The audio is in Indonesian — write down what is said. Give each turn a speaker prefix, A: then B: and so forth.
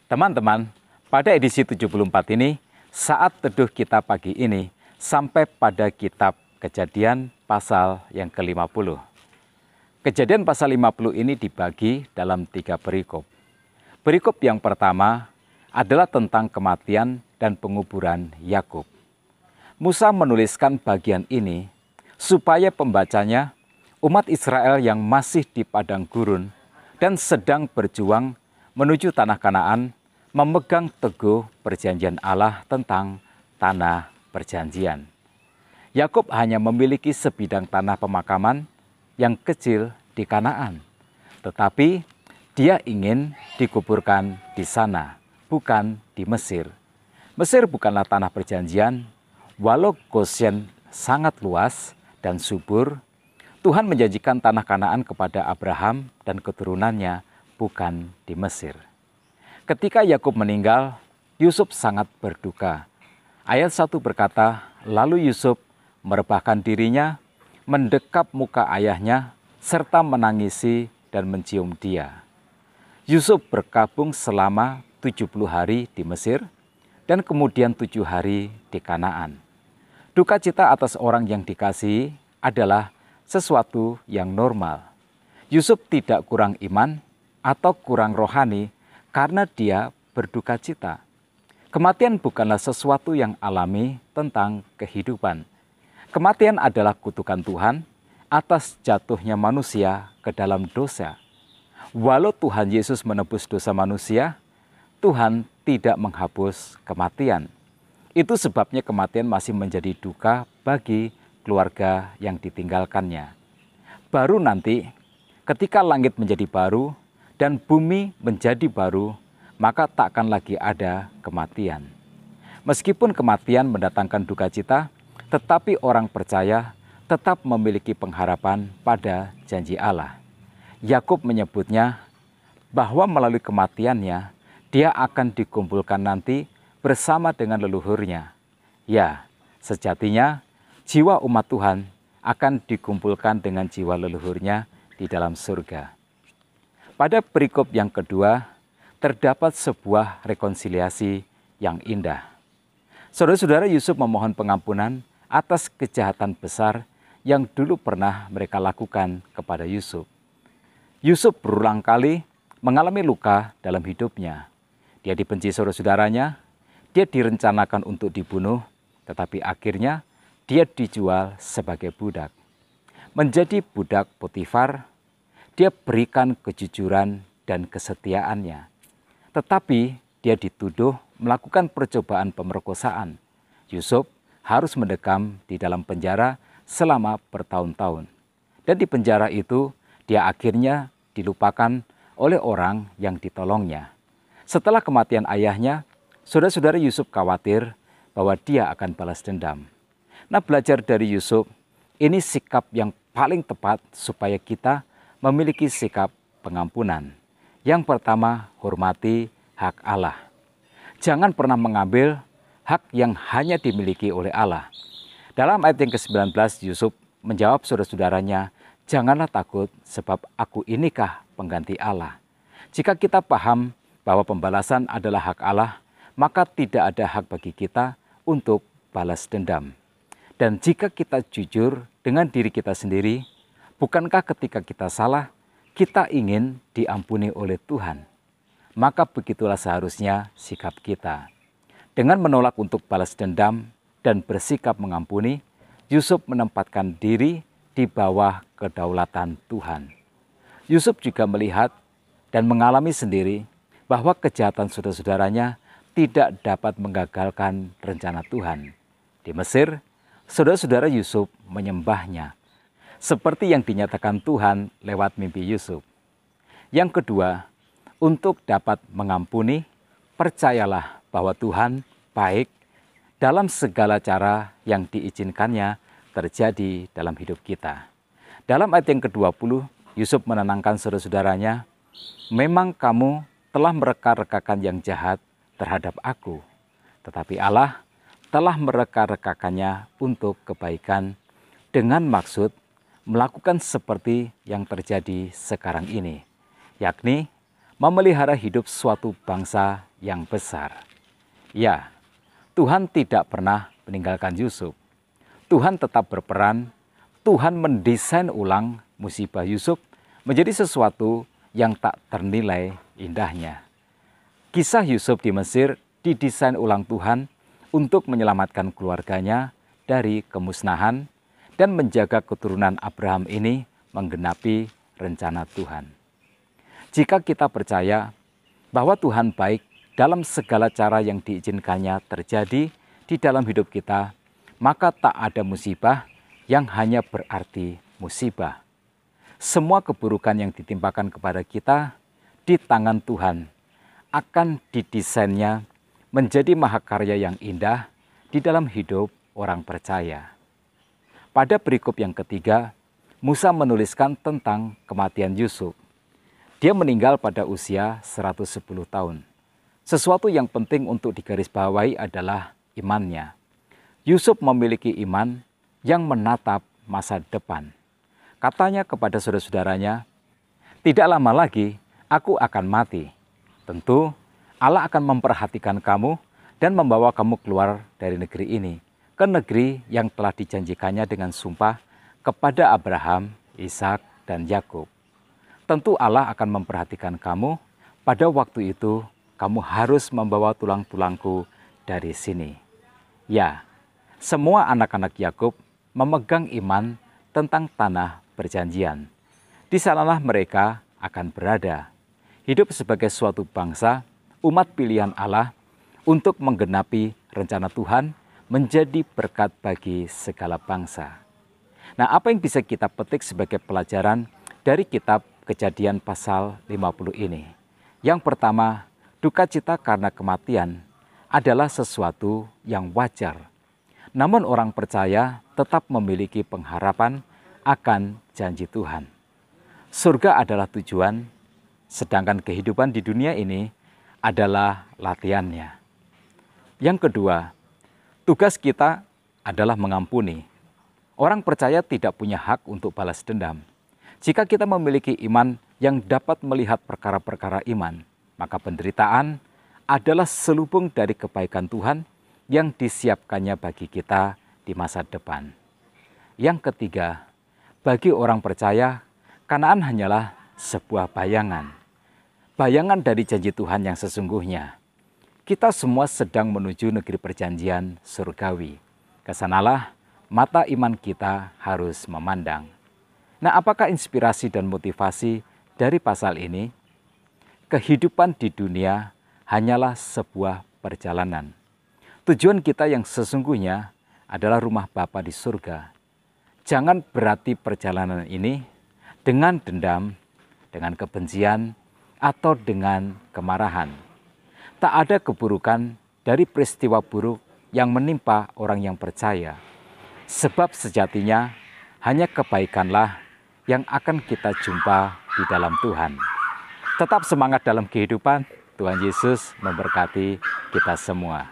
A: Teman-teman, pada edisi 74 ini, saat teduh kita pagi ini sampai pada kitab Kejadian pasal yang ke-50. Kejadian pasal 50 ini dibagi dalam 3 perikop. Perikop yang pertama adalah tentang kematian dan penguburan Yakub. Musa menuliskan bagian ini supaya pembacanya, umat Israel yang masih di padang gurun dan sedang berjuang menuju tanah Kanaan, memegang teguh perjanjian Allah tentang tanah perjanjian. Yakub hanya memiliki sebidang tanah pemakaman yang kecil di Kanaan, tetapi dia ingin dikuburkan di sana, bukan di Mesir. Mesir bukanlah tanah perjanjian, walau Goshen sangat luas dan subur. Tuhan menjanjikan tanah Kanaan kepada Abraham dan keturunannya, bukan di Mesir. Ketika Yakub meninggal, Yusuf sangat berduka. Ayat 1 berkata, lalu Yusuf merebahkan dirinya, mendekap muka ayahnya, serta menangisi dan mencium dia. Yusuf berkabung selama 70 hari di Mesir dan kemudian 7 hari di Kanaan. Duka cita atas orang yang dikasihi adalah sesuatu yang normal. Yusuf tidak kurang iman atau kurang rohani karena dia berduka cita. Kematian bukanlah sesuatu yang alami tentang kehidupan. Kematian adalah kutukan Tuhan atas jatuhnya manusia ke dalam dosa. Walau Tuhan Yesus menebus dosa manusia, Tuhan tidak menghapus kematian. Itu sebabnya kematian masih menjadi duka bagi keluarga yang ditinggalkannya. Baru nanti, ketika langit menjadi baru dan bumi menjadi baru, maka takkan lagi ada kematian. Meskipun kematian mendatangkan duka cita, tetapi orang percaya tetap memiliki pengharapan pada janji Allah. Yakub menyebutnya bahwa melalui kematiannya, dia akan dikumpulkan nanti bersama dengan leluhurnya. Ya, sejatinya jiwa umat Tuhan akan dikumpulkan dengan jiwa leluhurnya di dalam surga. Pada perikop yang kedua, terdapat sebuah rekonsiliasi yang indah. Saudara-saudara, Yusuf memohon pengampunan atas kejahatan besar yang dulu pernah mereka lakukan kepada Yusuf. Yusuf berulang kali mengalami luka dalam hidupnya. Dia dibenci saudara-saudaranya, dia direncanakan untuk dibunuh, tetapi akhirnya dia dijual sebagai budak. Menjadi budak Potifar, dia berikan kejujuran dan kesetiaannya. Tetapi dia dituduh melakukan percobaan pemerkosaan. Yusuf harus mendekam di dalam penjara selama bertahun-tahun. Dan di penjara itu, dia akhirnya dilupakan oleh orang yang ditolongnya. Setelah kematian ayahnya, saudara-saudara Yusuf khawatir bahwa dia akan balas dendam. Nah, belajar dari Yusuf, ini sikap yang paling tepat supaya kita memiliki sikap pengampunan. Yang pertama, hormati hak Allah. Jangan pernah mengambil hak yang hanya dimiliki oleh Allah. Dalam ayat yang ke-19, Yusuf menjawab saudara-saudaranya, janganlah takut sebab aku inikah pengganti Allah. Jika kita paham bahwa pembalasan adalah hak Allah, maka tidak ada hak bagi kita untuk balas dendam. Dan jika kita jujur dengan diri kita sendiri, bukankah ketika kita salah, kita ingin diampuni oleh Tuhan? Maka begitulah seharusnya sikap kita. Dengan menolak untuk balas dendam dan bersikap mengampuni, Yusuf menempatkan diri di bawah kedaulatan Tuhan. Yusuf juga melihat dan mengalami sendiri bahwa kejahatan saudara-saudaranya tidak dapat menggagalkan rencana Tuhan. Di Mesir, saudara-saudara Yusuf menyembahnya, seperti yang dinyatakan Tuhan lewat mimpi Yusuf. Yang kedua, untuk dapat mengampuni, percayalah bahwa Tuhan baik dalam segala cara yang diizinkannya terjadi dalam hidup kita. Dalam ayat yang ke-20, Yusuf menenangkan saudara-saudaranya, memang kamu telah mereka-rekakan yang jahat terhadap aku, tetapi Allah telah mereka-rekakannya untuk kebaikan dengan maksud melakukan seperti yang terjadi sekarang ini, yakni memelihara hidup suatu bangsa yang besar. Ya, Tuhan tidak pernah meninggalkan Yusuf. Tuhan tetap berperan. Tuhan mendesain ulang musibah Yusuf menjadi sesuatu yang tak ternilai indahnya. Kisah Yusuf di Mesir didesain ulang Tuhan untuk menyelamatkan keluarganya dari kemusnahan dan menjaga keturunan Abraham ini menggenapi rencana Tuhan. Jika kita percaya bahwa Tuhan baik dalam segala cara yang diizinkannya terjadi di dalam hidup kita, maka tak ada musibah yang hanya berarti musibah. Semua keburukan yang ditimpakan kepada kita di tangan Tuhan akan didesainnya menjadi mahakarya yang indah di dalam hidup orang percaya. Pada perikop yang ketiga, Musa menuliskan tentang kematian Yusuf. Dia meninggal pada usia 110 tahun. Sesuatu yang penting untuk digarisbawahi adalah imannya. Yusuf memiliki iman yang menatap masa depan. Katanya kepada saudara-saudaranya, "Tidak lama lagi aku akan mati. Tentu Allah akan memperhatikan kamu dan membawa kamu keluar dari negeri ini ke negeri yang telah dijanjikannya dengan sumpah kepada Abraham, Ishak, dan Yakub. Tentu Allah akan memperhatikan kamu. Pada waktu itu kamu harus membawa tulang-tulangku dari sini." Ya, semua anak-anak Yakub memegang iman tentang tanah perjanjian. Di sanalah mereka akan berada, hidup sebagai suatu bangsa, umat pilihan Allah untuk menggenapi rencana Tuhan menjadi berkat bagi segala bangsa. Nah, apa yang bisa kita petik sebagai pelajaran dari kitab Kejadian pasal 50 ini? Yang pertama, duka cita karena kematian adalah sesuatu yang wajar. Namun orang percaya tetap memiliki pengharapan akan janji Tuhan. Surga adalah tujuan, sedangkan kehidupan di dunia ini adalah latihannya. Yang kedua, tugas kita adalah mengampuni. Orang percaya tidak punya hak untuk balas dendam. Jika kita memiliki iman yang dapat melihat perkara-perkara iman, maka penderitaan adalah selubung dari kebaikan Tuhan yang disiapkannya bagi kita di masa depan. Yang ketiga, bagi orang percaya, Kanaan hanyalah sebuah bayangan. Bayangan dari janji Tuhan yang sesungguhnya. Kita semua sedang menuju negeri perjanjian surgawi. Kesanalah mata iman kita harus memandang. Nah, apakah inspirasi dan motivasi dari pasal ini? Kehidupan di dunia hanyalah sebuah perjalanan. Tujuan kita yang sesungguhnya adalah rumah Bapa di surga. Jangan berarti perjalanan ini dengan dendam, dengan kebencian, atau dengan kemarahan. Tak ada keburukan dari peristiwa buruk yang menimpa orang yang percaya. Sebab sejatinya hanya kebaikanlah yang akan kita jumpa di dalam Tuhan. Tetap semangat dalam kehidupan. Tuhan Yesus memberkati kita semua.